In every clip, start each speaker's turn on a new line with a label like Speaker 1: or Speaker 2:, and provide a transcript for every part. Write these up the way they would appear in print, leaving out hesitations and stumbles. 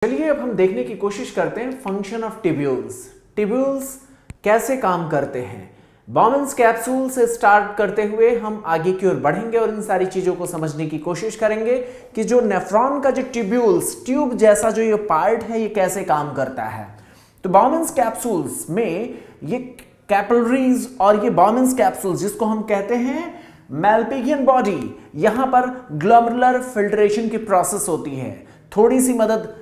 Speaker 1: चलिए अब हम देखने की कोशिश करते हैं फंक्शन ऑफ ट्यूब्यूल्स। ट्यूब्यूल्स कैसे काम करते हैं। बॉमन्स कैप्सूल से स्टार्ट करते हुए हम आगे की ओर बढ़ेंगे और इन सारी चीजों को समझने की कोशिश करेंगे कि जो नेफ्रॉन का जो ट्यूब्यूल्स, ट्यूब जैसा जो ये पार्ट है, ये कैसे काम करता है। तो बॉमन्स कैप्सूल्स में ये कैपिलरीज और ये बॉमन्स कैप्सूल्स जिसको हम कहते हैं मैल्पिघियन बॉडी, यहां पर ग्लोमेरुलर फिल्ट्रेशन की प्रोसेस होती है। थोड़ी सी मदद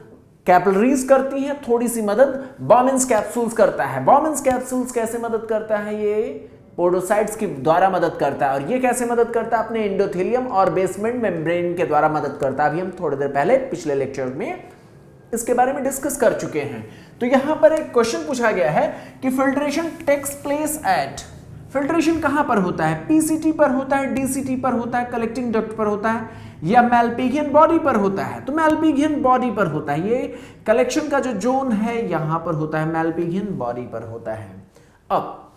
Speaker 1: कैपिलरीज करती है, थोड़ी सी मदद बॉमन्स कैप्सूल्स करता है। बॉमन्स कैप्सूल्स कैसे मदद करता है, ये पोडोसाइट्स के द्वारा मदद करता है। और ये कैसे मदद करता है, अपने एंडोथेलियम और बेसमेंट मेम्ब्रेन के द्वारा मदद करता है। अभी हम थोड़ी देर पहले पिछले लेक्चर में इसके बारे में डिस्कस कर चुके हैं। तो यहां पर एक क्वेश्चन पूछा गया है कि filtration takes place at, filtration कहां पर होता है, पीसीटी पर होता है, डीसीटी पर होता है, कलेक्टिंग डक्ट पर होता है, या मैल्पिघियन बॉडी पर होता है। तो मैल्पिघियन बॉडी पर होता है। ये कलेक्शन का जो जोन है यहां पर होता है, मैल्पिघियन बॉडी पर होता है। अब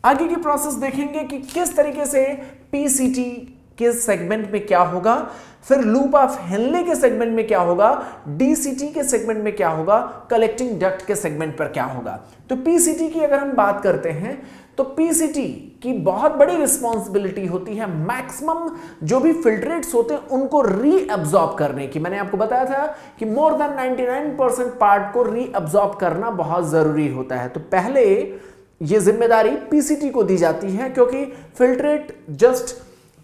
Speaker 1: आगे की प्रोसेस देखेंगे कि किस तरीके से पीसीटी के सेगमेंट में क्या होगा, फिर लूप ऑफ हेनले के सेगमेंट में क्या होगा, डीसीटी के सेगमेंट में क्या होगा, कलेक्टिंग डक्ट के सेगमेंट पर क्या होगा। तो पीसीटी की अगर हम बात करते हैं तो पीसीटी की बहुत बड़ी रिस्पॉन्सिबिलिटी होती है मैक्सिमम जो भी फिल्ट्रेट्स होते हैं उनको रीअब्सॉर्ब करने की। मैंने आपको बताया था कि मोर देन 99% पार्ट को रीअब्सॉर्ब करना बहुत जरूरी होता है। तो पहले ये जिम्मेदारी पीसीटी को दी जाती है क्योंकि filtrate just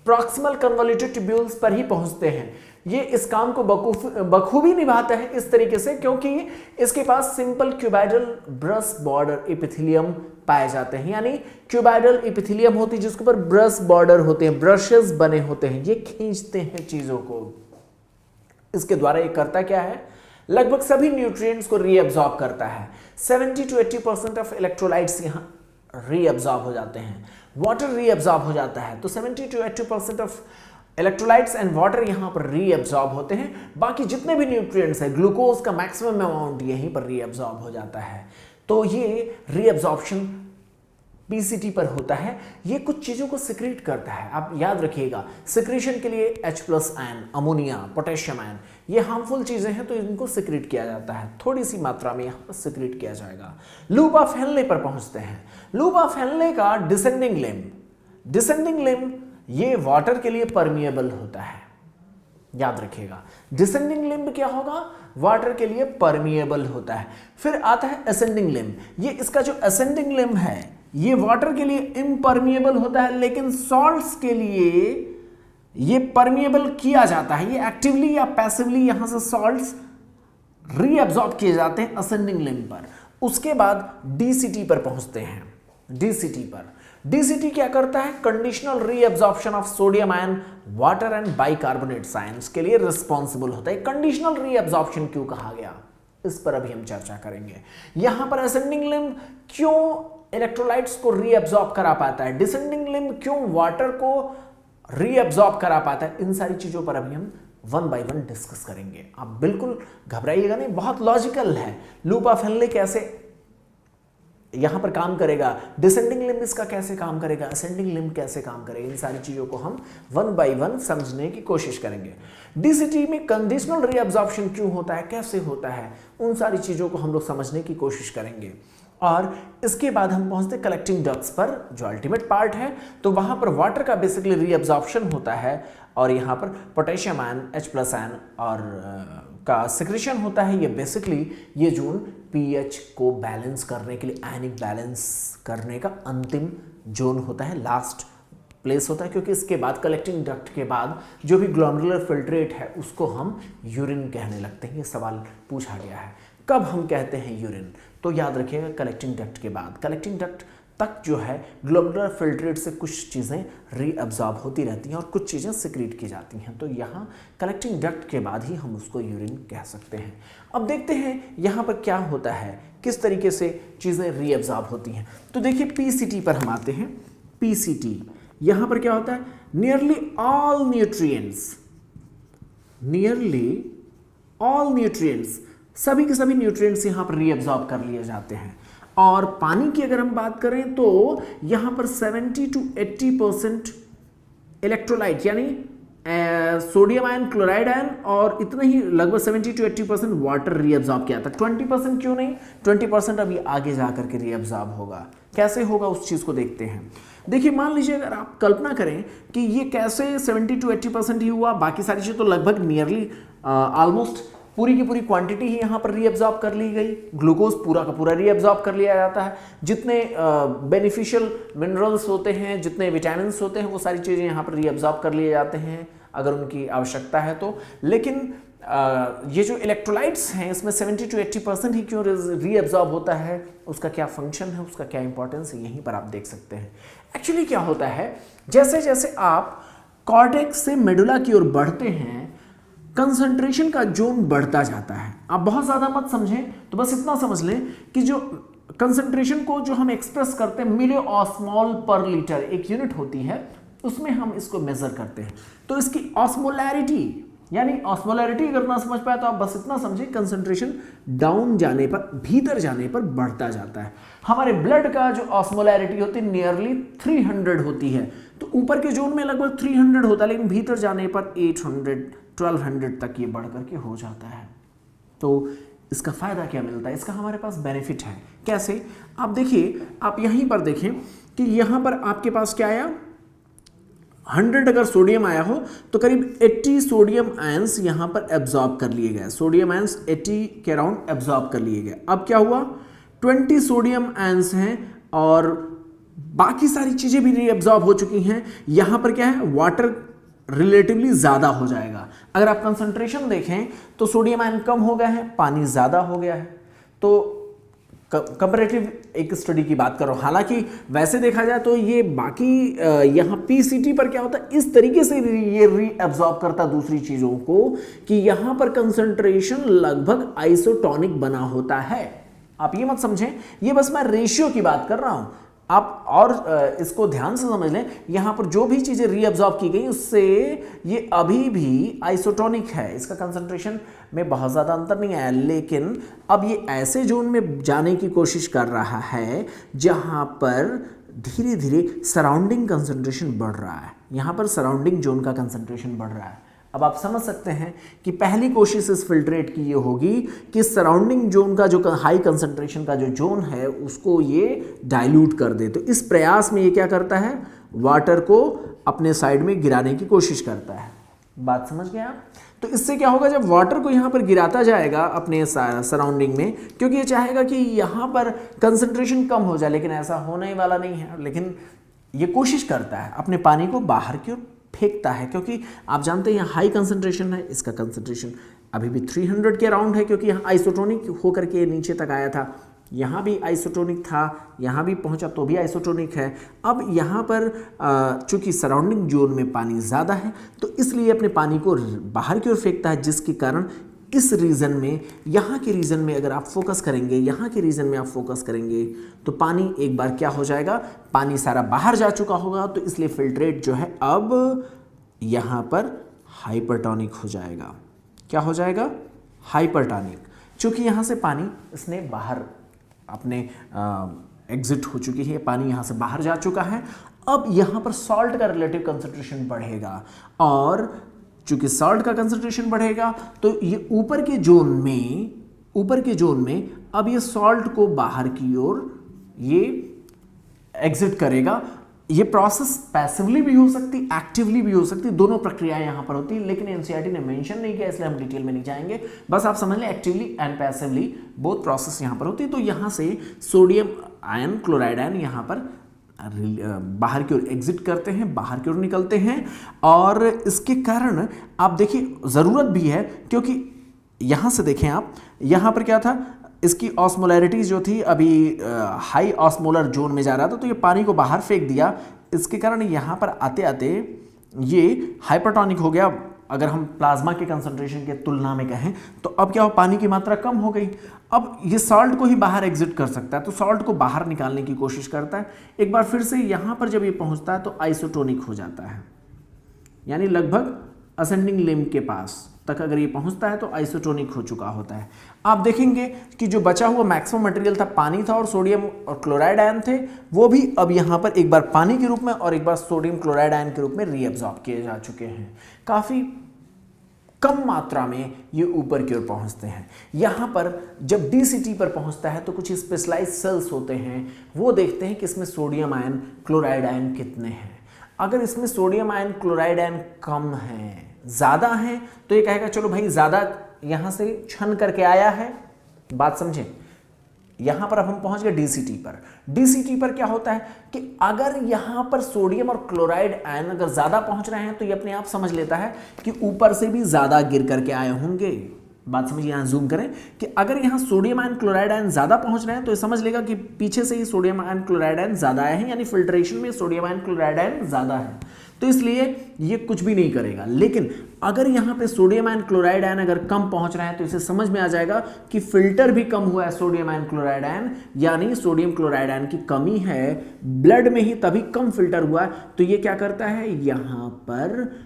Speaker 1: proximal convoluted tubules पर ही पहुंचते हैं। ये इस काम को बखूबी निभाता है इस तरीके से क्योंकि इसके पास simple cuboidal brush border epithelium पाए जाते हैं, यानी क्यूबाइडल एपिथेलियम होती है जिसके ऊपर ब्रश बॉर्डर होते हैं, ब्रशेस बने होते हैं, ये खींचते हैं चीजों को। इसके द्वारा ये करता क्या है, लगभग सभी न्यूट्रिएंट्स को रीअब्सॉर्ब करता है। 70 to 80% ऑफ इलेक्ट्रोलाइट्स यहां रीअब्सॉर्ब हो जाते हैं, वाटर रीअब्सॉर्ब हो जाता है। तो 70 to 80% of electrolytes and water यहां पर रीअब्सॉर्ब होते हैं। बाकी जितने भी न्यूट्रिएंट्स है, ग्लूकोज का मैक्सिमम अमाउंट यहीं पर रीअब्सॉर्ब हो जाता है। तो ये रीअब्सॉर्प्शन पीसीटी पर होता है। ये कुछ चीजों को सिक्रीट करता है, आप याद रखिएगा। सिक्रीशन के लिए H+ ion, ammonia, potassium ion, ये हार्मफुल चीजें हैं तो इनको सिक्रीट किया जाता है, थोड़ी सी मात्रा में यहां पर सिक्रीट किया जाएगा। लूप ऑफ हेनले पर पहुंचते हैं। लूप ऑफ हेनले का डिसेंडिंग लिम्ब, डिसेंडिंग लिम्ब ये वाटर के लिए परमिएबल होता है, याद रखिएगा। डिसेंडिंग लिम्ब क्या होगा, वाटर के लिए परमिएबल होता है। फिर आता है असेंडिंग लिम्ब, ये इसका जो असेंडिंग लिम्ब है ये वाटर के लिए इम्परमिएबल होता है लेकिन सॉल्ट्स के लिए ये परमिएबल किया जाता है। ये एक्टिवली या पैसिवली यहां से सॉल्ट्स रीअब्सॉर्ब किए जाते हैं असेंडिंग लिम्ब पर। उसके बाद डीसीटी पर पहुंचते हैं। डीसीटी पर, डीसीटी क्या करता है, conditional reabsorption of sodium ion, water and bicarbonate ions के लिए रिस्पॉन्सिबल होता है। कंडीशनल रीअब्सॉर्प्शन क्यों कहा गया, इस पर अभी हम चर्चा करेंगे। यहां पर असेंडिंग लिम्ब क्यों इलेक्ट्रोलाइट्स को रीअब्सॉर्ब करा पाता है, डिसेंडिंग लिम्ब क्यों वाटर को रीअब्सॉर्ब करा पाता है, इन सारी चीजों पर अभी हम वन बाय वन डिस्कस करेंगे। आप बिल्कुल घबराइएगा नहीं, बहुत लॉजिकल है। लूप ऑफ हेनले कैसे यहां पर काम करेगा, डिसेंडिंग लिम्ब इसका कैसे काम करेगा, असेंडिंग लिम्ब कैसे काम करेगा, इन सारी चीजों को हम वन बाय वन समझने की कोशिश करेंगे। डीसीटी में कंडीशनल रीअब्सॉर्प्शन क्यों होता है, कैसे होता है, उन सारी चीजों को हम लोग समझने की कोशिश करेंगे। और इसके बाद हम पहुंचते कलेक्टिंग डक्ट्स पर, जो अल्टीमेट पार्ट है। तो वहां पर वाटर का बेसिकली रीअब्सॉर्प्शन होता है और यहां पर पोटेशियम आयन, H+ आयन और का सिक्रेशन होता है। ये बेसिकली ये जोन पीएच को बैलेंस करने के लिए, आयनिक बैलेंस करने का अंतिम जोन होता है, लास्ट प्लेस होता है। क्योंकि इसके बाद कलेक्टिंग डक्ट के बाद जो भी ग्लोमेरुलर फिल्ट्रेट है उसको हम यूरिन कहने लगते हैं। ये सवाल पूछा गया है, कब हम कहते हैं यूरिन, तो याद रखिएगा कलेक्टिंग डक्ट के बाद। कलेक्टिंग डक्ट तक जो है ग्लोमेरुलर फिल्ट्रेट से कुछ चीज़ें रीअब्सॉर्ब होती रहती हैं और कुछ चीज़ें सिक्रीट की जाती हैं। तो यहाँ कलेक्टिंग डक्ट के बाद ही हम उसको यूरिन कह सकते हैं। अब देखते हैं यहाँ पर क्या होता है, किस तरीके से चीज़ें रीअब्सॉर्ब होती हैं। तो देखिए पीसीटी पर हम आते हैं। पीसीटी यहाँ पर क्या होता है, नियरली ऑल न्यूट्रिएंट्स, सभी के सभी न्यूट्रिएंट्स यहाँ पर रीअब्सॉर्ब कर लिए जाते हैं। और पानी की अगर हम बात करें तो यहाँ पर 70 to 80% इलेक्ट्रोलाइट यानी सोडियम आयन, क्लोराइड आयन और इतना ही लगभग 70 to 80% वाटर रीअब्सॉर्ब किया था। 20% क्यों नहीं? 20% अभी आगे जाकर के रीअब्सॉर्ब होगा। कैसे होगा उस चीज़ को देखते हैं। देखिए मान लीजिए अगर आप कल्पना करें कि ये कैसे 70 to 80% ही हुआ, बाकी सारी चीज़ तो लगभग नियरली ऑलमोस्ट पूरी की पूरी क्वांटिटी ही यहाँ पर रीअब्सॉर्ब कर ली गई। ग्लूकोज पूरा का पूरा रीअब्सॉर्ब कर लिया जाता है। जितने बेनिफिशियल मिनरल्स होते हैं, जितने विटामिन होते हैं, वो सारी चीज़ें यहाँ पर रीअब्सॉर्ब कर लिए जाते हैं अगर उनकी आवश्यकता है तो। लेकिन ये जो इलेक्ट्रोलाइट्स हैं इसमें 70 to 80% ही क्यों रीअब्सॉर्ब होता है, उसका क्या फंक्शन है, उसका क्या इंपॉर्टेंस है, यहीं पर आप देख सकते हैं। एक्चुअली क्या होता है, जैसे जैसे आप कॉर्टेक्स से मेडुला की ओर बढ़ते हैं, कंसंट्रेशन का जोन बढ़ता जाता है। आप बहुत ज़्यादा मत समझें, तो बस इतना समझ लें कि जो कंसंट्रेशन को जो हम एक्सप्रेस करते हैं मिली ऑस्मोल पर लीटर, एक यूनिट होती है, उसमें हम इसको मेजर करते हैं। तो इसकी ऑस्मोलैरिटी, यानी ऑस्मोलैरिटी अगर ना समझ पाए तो आप बस इतना समझें, कंसंट्रेशन डाउन जाने पर, भीतर जाने पर बढ़ता जाता है। हमारे ब्लड का जो ऑस्मोलैरिटी होती है नियरली 300 होती है, तो ऊपर के जोन में लगभग 300 होता है, लेकिन भीतर जाने पर 800 1200 तक ये बढ़ करके हो जाता है। तो इसका फ़ायदा क्या मिलता है, इसका हमारे पास बेनिफिट है। कैसे? आप देखिए, आप यहीं पर देखें कि यहाँ पर आपके पास क्या आया, 100 अगर सोडियम आया हो तो करीब 80 सोडियम आयंस यहाँ पर एब्जॉर्ब कर लिए गए। सोडियम आयंस 80 के अराउंड एब्जॉर्ब कर लिए गए। अब क्या हुआ, 20 सोडियम आयंस हैं और बाकी सारी चीज़ें भी रीअब्जॉर्ब हो चुकी हैं। यहाँ पर क्या है, वाटर रिलेटिवली ज़्यादा हो जाएगा। अगर आप कंसंट्रेशन देखें तो सोडियम आयन कम हो गया है, पानी ज़्यादा हो गया है। तो कंपैरेटिव एक स्टडी की बात कर रहा हूँ। हालांकि वैसे देखा जाए तो ये बाकी यहाँ पीसीटी पर क्या होता है, इस तरीके से ये रीअब्सॉर्ब करता दूसरी चीज़ों को कि यहाँ पर कंसंट्रेशन लगभग आइसोटोनिक बना होता है। आप ये मत समझें, ये बस मैं रेशियो की बात कर रहा हूँ। आप और इसको ध्यान से समझ लें, यहाँ पर जो भी चीज़ें रीअब्सॉर्ब की गई उससे ये अभी भी आइसोटोनिक है, इसका कंसंट्रेशन में बहुत ज़्यादा अंतर नहीं आया। लेकिन अब ये ऐसे जोन में जाने की कोशिश कर रहा है जहाँ पर धीरे धीरे सराउंडिंग कंसंट्रेशन बढ़ रहा है। यहाँ पर सराउंडिंग जोन का कंसंट्रेशन बढ़ रहा है। अब आप समझ सकते हैं कि पहली कोशिश इस फिल्ट्रेट की ये होगी कि सराउंडिंग जोन का जो हाई कंसंट्रेशन का जो जोन है उसको ये डाइल्यूट कर दे। तो इस प्रयास में ये क्या करता है, वाटर को अपने साइड में गिराने की कोशिश करता है। बात समझ गए आप? तो इससे क्या होगा, जब वाटर को यहाँ पर गिराता जाएगा अपने सराउंडिंग में, क्योंकि ये चाहेगा कि यहाँ पर कंसंट्रेशन कम हो जाए, लेकिन ऐसा होने वाला नहीं है। लेकिन ये कोशिश करता है, अपने पानी को बाहर की ओर फेंकता है, क्योंकि आप जानते हैं यहाँ हाई कंसंट्रेशन है, इसका कंसंट्रेशन अभी भी 300 के अराउंड है, क्योंकि यहाँ आइसोटोनिक होकर के नीचे तक आया था। यहाँ भी आइसोटोनिक था, यहाँ भी पहुँचा तो भी आइसोटोनिक है। अब यहाँ पर चूंकि सराउंडिंग जोन में पानी ज़्यादा है तो इसलिए अपने पानी को बाहर की ओर फेंकता है, जिसके कारण इस रीजन में, यहाँ के रीजन में अगर आप फोकस करेंगे, यहाँ के रीजन में आप फोकस करेंगे तो पानी एक बार क्या हो जाएगा, पानी सारा बाहर जा चुका होगा। तो इसलिए फिल्ट्रेट जो है अब यहाँ पर हाइपरटोनिक हो जाएगा। क्या हो जाएगा? हाइपरटोनिक। चूँकि यहाँ से पानी इसने बाहर अपने एग्जिट हो चुकी है, पानी यहाँ से बाहर जा चुका है। अब यहाँ पर सॉल्ट का रिलेटिव कंसंट्रेशन बढ़ेगा, और चूंकि सॉल्ट का कंसंट्रेशन बढ़ेगा तो ये ऊपर के जोन में अब ये सॉल्ट को बाहर की ओर ये एग्जिट करेगा। ये प्रोसेस पैसिवली भी हो सकती, एक्टिवली भी हो सकती, दोनों प्रक्रियाएं यहाँ पर होती, लेकिन एनसीईआरटी ने मेंशन नहीं किया, इसलिए हम डिटेल में नहीं जाएंगे। बस आप समझ लें actively and passively both process यहाँ पर होती। तो यहाँ से सोडियम आयन, क्लोराइड आयन यहाँ पर बाहर की ओर एग्जिट करते हैं, बाहर की ओर निकलते हैं। और इसके कारण आप देखिए ज़रूरत भी है, क्योंकि यहाँ से देखें आप, यहाँ पर क्या था, इसकी ऑस्मोलैरिटी जो थी अभी हाई ऑस्मोलर जोन में जा रहा था, तो ये पानी को बाहर फेंक दिया। इसके कारण यहाँ पर आते आते ये हाइपरटोनिक हो गया। अगर हम प्लाज्मा के कंसंट्रेशन के तुलना में कहें तो अब क्या हो, पानी की मात्रा कम हो गई। अब ये सॉल्ट को ही बाहर एग्जिट कर सकता है, तो सॉल्ट को बाहर निकालने की कोशिश करता है। एक बार फिर से यहाँ पर जब ये पहुँचता है तो आइसोटोनिक हो जाता है, यानी लगभग असेंडिंग लिम्ब के पास तक अगर ये पहुंचता है तो आइसोटोनिक हो चुका होता है। आप देखेंगे कि जो बचा हुआ मैक्सिमम मटेरियल था पानी था और सोडियम और क्लोराइड आयन थे, वो भी अब यहाँ पर एक बार पानी के रूप में और एक बार सोडियम क्लोराइड आयन के रूप में रीअब्सॉर्ब किए जा चुके हैं। काफ़ी कम मात्रा में ये ऊपर की ओर पहुंचते हैं। यहाँ पर जब डीसीटी पर पहुंचता है तो कुछ स्पेशलाइज्ड सेल्स होते हैं, वो देखते हैं कि इसमें सोडियम आयन क्लोराइड आयन कितने हैं। अगर इसमें सोडियम आयन क्लोराइड आयन कम है, ज़्यादा है, तो ये कहेगा चलो भाई ज़्यादा यहाँ से छन करके आया है। बात समझे? यहाँ पर अब हम पहुँच गए डीसीटी पर। डीसीटी पर क्या होता है कि अगर यहाँ पर सोडियम और क्लोराइड आयन अगर ज़्यादा पहुँच रहे हैं तो ये अपने आप समझ लेता है कि ऊपर से भी ज़्यादा गिर करके आए होंगे। बात समझिए, यहाँ जूम करें कि अगर यहाँ सोडियम आयन क्लोराइड आयन ज़्यादा पहुँच रहे हैं तो ये समझ लेगा कि पीछे से ही सोडियम आयन क्लोराइड आयन ज़्यादा आए हैं, यानी फिल्ट्रेशन में सोडियम आयन क्लोराइड आयन ज़्यादा है, तो इसलिए ये कुछ भी नहीं करेगा। लेकिन अगर यहाँ पे सोडियम आयन क्लोराइड आयन अगर कम पहुँच रहे हैं तो इसे समझ में आ जाएगा कि फिल्टर भी कम हुआ है सोडियम आयन क्लोराइड आयन, यानी सोडियम क्लोराइड आयन की कमी है, ब्लड में ही तभी कम फिल्टर हुआ है। तो ये क्या करता है, यहाँ पर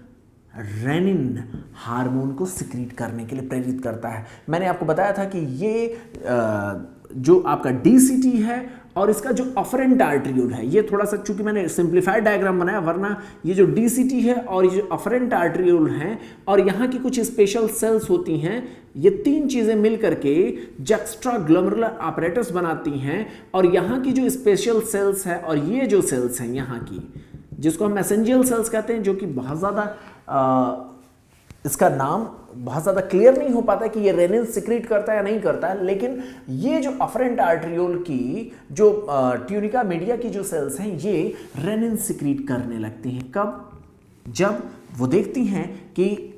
Speaker 1: रेनिन हार्मोन को सिक्रीट करने के लिए प्रेरित करता है। मैंने आपको बताया था कि ये जो आपका डीसीटी है और इसका जो अफरेंट आर्टरियोल है, ये थोड़ा सा चूंकि मैंने सिंप्लीफाइड डायग्राम बनाया, वरना ये जो डीसीटी है और ये जो अफरेंट आर्टरियोल हैं और यहाँ की कुछ स्पेशल सेल्स होती हैं, ये तीन चीज़ें मिल करके जक्स्ट्रा ग्लोमेरुलर apparatus बनाती हैं। और यहाँ की जो स्पेशल सेल्स है और ये जो सेल्स हैं यहाँ की, जिसको हम मैसेंजियल सेल्स कहते हैं, जो कि बहुत ज़्यादा इसका नाम बहुत ज़्यादा क्लियर नहीं हो पाता है कि ये रेनिन सिक्रीट करता है या नहीं करता है, लेकिन ये जो अफरेंट आर्टरियोल की जो ट्यूनिका मीडिया की जो सेल्स हैं, ये रेनिन सिक्रीट करने लगती हैं। कब? जब वो देखती हैं कि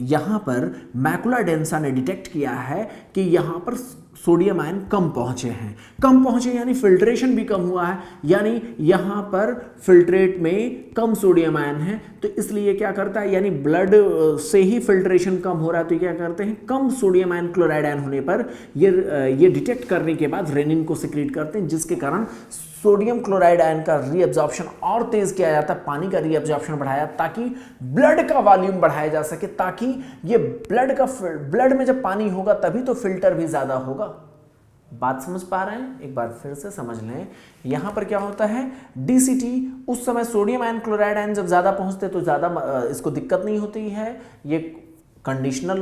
Speaker 1: यहाँ पर मैकुला डेंसा ने डिटेक्ट किया है कि यहाँ पर सोडियम आयन कम पहुँचे हैं। कम पहुँचे यानी फिल्ट्रेशन भी कम हुआ है, यानी यहाँ पर फिल्ट्रेट में कम सोडियम आयन है, तो इसलिए क्या करता है, यानी ब्लड से ही फिल्ट्रेशन कम हो रहा है, तो क्या करते हैं, कम सोडियम आयन क्लोराइड आयन होने पर ये डिटेक्ट करने के बाद रेनिन को सिक्रीट करते हैं, जिसके कारण सोडियम क्लोराइड आयन का रीअब्जॉर्प्शन और तेज किया जाता है, पानी का रीअब्जॉर्प्शन बढ़ाया ताकि ब्लड का वॉल्यूम बढ़ाया जा सके, ताकि ये ब्लड में जब पानी होगा तभी तो फिल्टर भी ज्यादा होगा। बात समझ पा रहे हैं? एक बार फिर से समझ लें। यहां पर क्या होता है, डीसीटी उस समय सोडियम आयन क्लोराइड आयन जब ज्यादा पहुंचते तो ज्यादा इसको दिक्कत नहीं होती है, ये कंडीशनल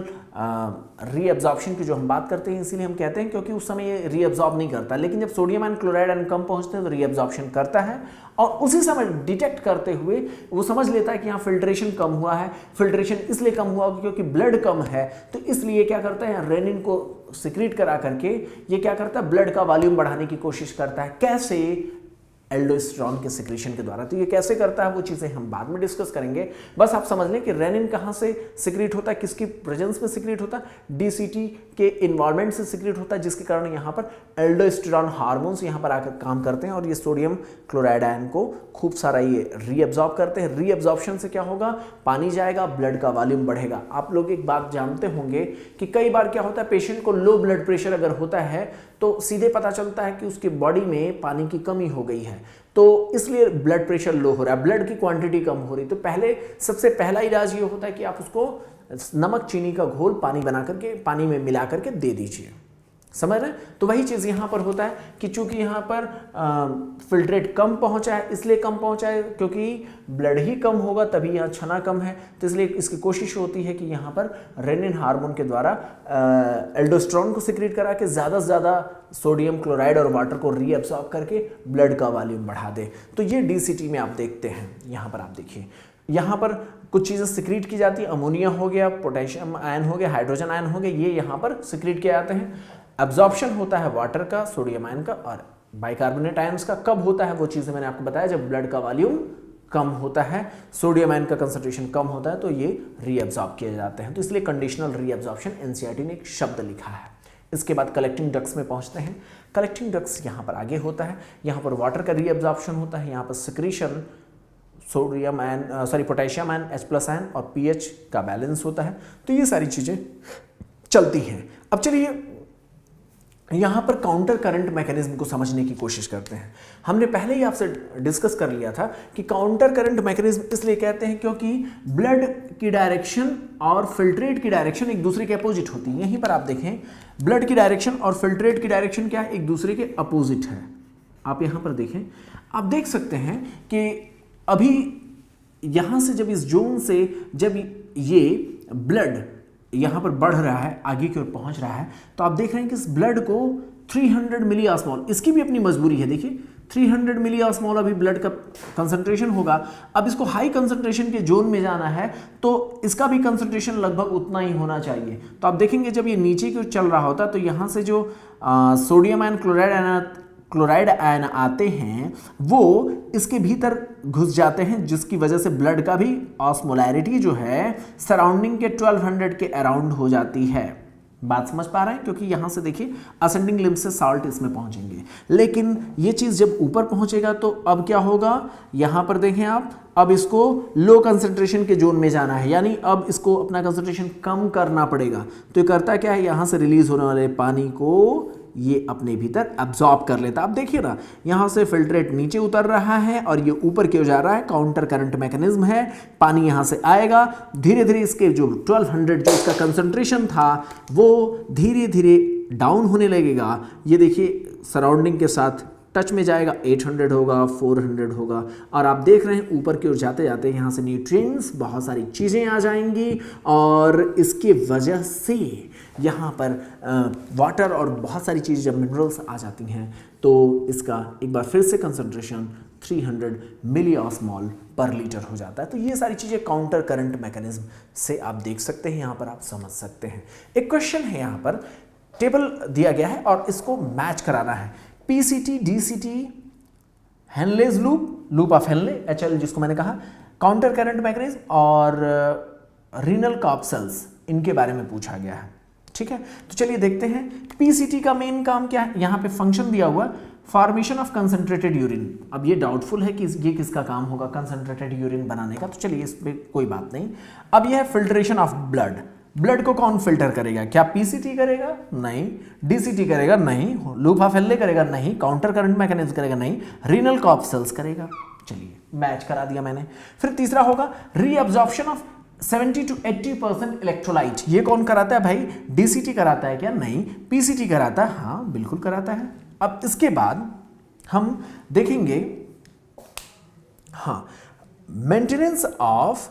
Speaker 1: रीअब्जॉर्प्शन की जो हम बात करते हैं, इसीलिए हम कहते हैं क्योंकि उस समय ये रीअब्जॉर्ब नहीं करता। लेकिन जब सोडियम आयन क्लोराइड आयन कम पहुंचते हैं तो रीअब्जॉर्प्शन करता है, और उसी समय डिटेक्ट करते हुए वो समझ लेता है कि यहाँ फिल्ट्रेशन कम हुआ है। फिल्ट्रेशन इसलिए कम हुआ क्योंकि ब्लड कम है, तो इसलिए क्या करता है, रेनिन को सिक्रीट करा करके ये क्या करता है, ब्लड का वॉल्यूम बढ़ाने की कोशिश करता है। कैसे? एल्डोस्टेरोन के सिक्रीशन के द्वारा। तो ये कैसे करता है वो चीज़ें हम बाद में डिस्कस करेंगे। बस आप समझ लें कि रेनिन कहाँ से सिक्रीट होता है, किसकी प्रेजेंस में सिक्रीट होता है, डीसीटी के इन्वॉल्वमेंट से सिक्रीट होता है, जिसके कारण यहाँ पर एल्डोस्टेरोन हार्मोन्स यहाँ पर आकर काम करते हैं और ये सोडियम क्लोराइड आयन को खूब सारा ये रीअब्जॉर्ब करते हैं। रीअब्जॉर्प्शन से क्या होगा, पानी जाएगा, ब्लड का वॉल्यूम बढ़ेगा। आप लोग एक बात जानते होंगे कि कई बार क्या होता है, पेशेंट को लो ब्लड प्रेशर अगर होता है तो सीधे पता चलता है कि उसकी बॉडी में पानी की कमी हो गई है, तो इसलिए ब्लड प्रेशर लो हो रहा है, ब्लड की क्वांटिटी कम हो रही। तो सबसे पहला इलाज ये होता है कि आप उसको नमक चीनी का घोल पानी बना करके पानी में मिला करके दे दीजिए। समझ रहे हैं? तो वही चीज़ यहाँ पर होता है कि चूंकि यहाँ पर फिल्ट्रेट कम पहुँचा है, इसलिए कम पहुँचा है क्योंकि ब्लड ही कम होगा तभी यहाँ छना कम है, तो इसलिए इसकी कोशिश होती है कि यहाँ पर रेनिन हार्मोन के द्वारा एल्डोस्टेरोन को सिक्रीट करा के ज़्यादा से ज़्यादा सोडियम क्लोराइड और वाटर को रीअब्सॉर्ब करके ब्लड का वॉल्यूम बढ़ा दे। तो ये डीसीटी में आप देखते हैं। यहाँ पर आप देखिए, यहाँ पर कुछ चीज़ें सिक्रीट की जाती है, अमोनिया हो गया, पोटेशियम आयन हो गया, हाइड्रोजन आयन हो गया, ये यहाँ पर सिक्रीट किए जाते हैं। एब्जॉर्प्शन होता है वाटर का, सोडियम आयन का और बाइकार्बोनेट आयन्स का। कब होता है वो चीज़ें मैंने आपको बताया, जब ब्लड का वॉल्यूम कम होता है, सोडियम आयन का कंसंट्रेशन कम होता है, तो ये रीअब्जॉर्ब किए जाते हैं। तो इसलिए कंडीशनल रीअब्जॉर्प्शन एनसीईआरटी ने एक शब्द लिखा है। इसके बाद कलेक्टिंग डक्ट्स में पहुंचते हैं। कलेक्टिंग डक्ट्स यहाँ पर आगे होता है, यहाँ पर वाटर का रीअब्जॉर्प्शन होता है, यहाँ पर secretion sodium ion potassium ion, H+ ion और pH का बैलेंस होता है। तो ये सारी चीज़ें चलती हैं। अब चलिए यहां पर काउंटर करंट मैकेनिज्म को समझने की कोशिश करते हैं। हमने पहले ही आपसे डिस्कस कर लिया था कि काउंटर करंट मैकेनिज्म इसलिए कहते हैं क्योंकि ब्लड की डायरेक्शन और फिल्ट्रेट की डायरेक्शन एक दूसरे के अपोजिट होती है। यहीं पर आप देखें, ब्लड की डायरेक्शन और फिल्ट्रेट की डायरेक्शन क्या है, एक दूसरे के अपोजिट है। आप यहां पर देखें, आप देख सकते हैं कि अभी यहां से जब इस जोन से जब ये ब्लड यहां पर बढ़ रहा है, आगे की ओर पहुंच रहा है, तो आप देख रहे हैं कि इस ब्लड को 300 मिली ऑस्मोल, इसकी भी अपनी मजबूरी है। देखिए 300 मिली ऑस्मोल अभी ब्लड का कंसंट्रेशन होगा। अब इसको हाई कंसंट्रेशन के जोन में जाना है तो इसका भी कंसंट्रेशन लगभग उतना ही होना चाहिए। तो आप देखेंगे जब ये नीचे की ओर चल रहा होता है तो यहां से जो सोडियम आयन क्लोराइड आयन आते हैं वो इसके भीतर घुस जाते हैं, जिसकी वजह से ब्लड का भी ऑस्मोलैरिटी जो है सराउंडिंग के 1200 के अराउंड हो जाती है। बात समझ पा रहे हैं? क्योंकि यहां से देखिए असेंडिंग लिम्ब से साल्ट इसमें पहुंचेंगे, लेकिन ये चीज जब ऊपर पहुंचेगा तो अब क्या होगा, यहां पर देखें आप, अब इसको लो कंसंट्रेशन के जोन में जाना है, यानी अब इसको अपना कंसंट्रेशन कम करना पड़ेगा। तो ये करता क्या है, यहां से रिलीज होने वाले पानी को ये अपने भीतर अब्सॉर्ब कर लेता। अब देखिए ना, यहां से फिल्ट्रेट नीचे उतर रहा है और ये ऊपर क्यों जा रहा है, काउंटर करंट मैकेनिज्म है। पानी यहां से आएगा, धीरे धीरे इसके जो 1200 जो इसका कंसंट्रेशन था वो धीरे धीरे डाउन होने लगेगा। ये देखिए सराउंडिंग के साथ टच में जाएगा, 800 होगा, 400 होगा, और आप देख रहे हैं ऊपर की ओर जाते जाते यहाँ से न्यूट्रिएंट्स, बहुत सारी चीज़ें आ जाएंगी और इसके वजह से यहाँ पर वाटर और बहुत सारी चीज़ें, जब मिनरल्स आ जाती हैं तो इसका एक बार फिर से कंसंट्रेशन 300 मिली ऑस्मोल पर लीटर हो जाता है। तो ये सारी चीज़ें काउंटर करंट मैकेनिज्म से आप देख सकते हैं, यहाँ पर आप समझ सकते हैं। एक क्वेश्चन है, यहाँ पर टेबल दिया गया है और इसको मैच कराना है। PCT, DCT, Henle's loop of Henle, HL जिसको मैंने कहा, काउंटर करंट मैकेनिज्म और रीनल कॉप्सल्स, इनके बारे में पूछा गया है। ठीक है, तो चलिए देखते हैं पीसीटी का मेन काम क्या है। यहां पे फंक्शन दिया हुआ फॉर्मेशन ऑफ कंसंट्रेटेड यूरिन। अब ये डाउटफुल है कि ये किसका काम होगा कंसंट्रेटेड यूरिन बनाने का, तो चलिए इस पे कोई बात नहीं। अब यह है फिल्ट्रेशन ऑफ ब्लड। ब्लड को कौन फिल्टर करेगा, क्या पीसीटी करेगा? नहीं। डीसीटी करेगा? नहीं। लूप ऑफ हेनले करेगा? नहीं। काउंटर करंट मैकेनिज्म करेगा? नहीं। रीनल कॉप्सल्स करेगा। चलिए मैच करा दिया मैंने। फिर तीसरा होगा रीअब्जॉर्प्शन ऑफ 70 to 80% इलेक्ट्रोलाइट। ये कौन कराता है भाई? डीसीटी कराता है क्या? नहीं। पीसीटी कराता है? हाँ बिल्कुल कराता है। अब इसके बाद हम देखेंगे, हाँ, मेंटेनेंस ऑफ,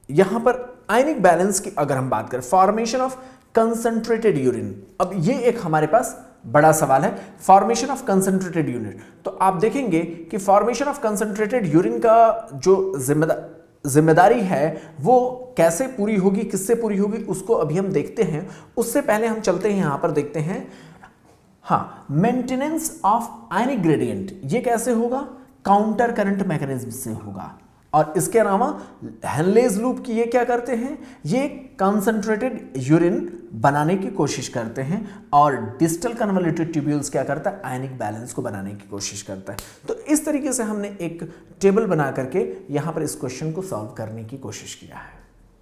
Speaker 1: यहां पर आयनिक बैलेंस की अगर हम बात करें, फॉर्मेशन ऑफ कंसंट्रेटेड यूरिन। अब ये एक हमारे पास बड़ा सवाल है, फॉर्मेशन ऑफ कंसंट्रेटेड यूरिन। तो आप देखेंगे कि फॉर्मेशन ऑफ कंसंट्रेटेड यूरिन का जो जिम्मेदारी है वो कैसे पूरी होगी, किससे पूरी होगी, उसको अभी हम देखते हैं। उससे पहले हम चलते हैं, यहां पर देखते हैं, हाँ, मेंटेनेंस ऑफ आयनिक ग्रेडियंट। ये कैसे होगा? काउंटर करंट मैकेनिज्म से होगा। और इसके अलावा हेनलेज लूप की ये क्या करते हैं, ये कंसंट्रेटेड यूरिन बनाने की कोशिश करते हैं, और डिस्टल कन्वोल्यूटेड ट्यूब्यूल्स क्या करता है, आयनिक बैलेंस को बनाने की कोशिश करता है। तो इस तरीके से हमने एक टेबल बना करके यहां पर इस क्वेश्चन को सॉल्व करने की कोशिश किया है।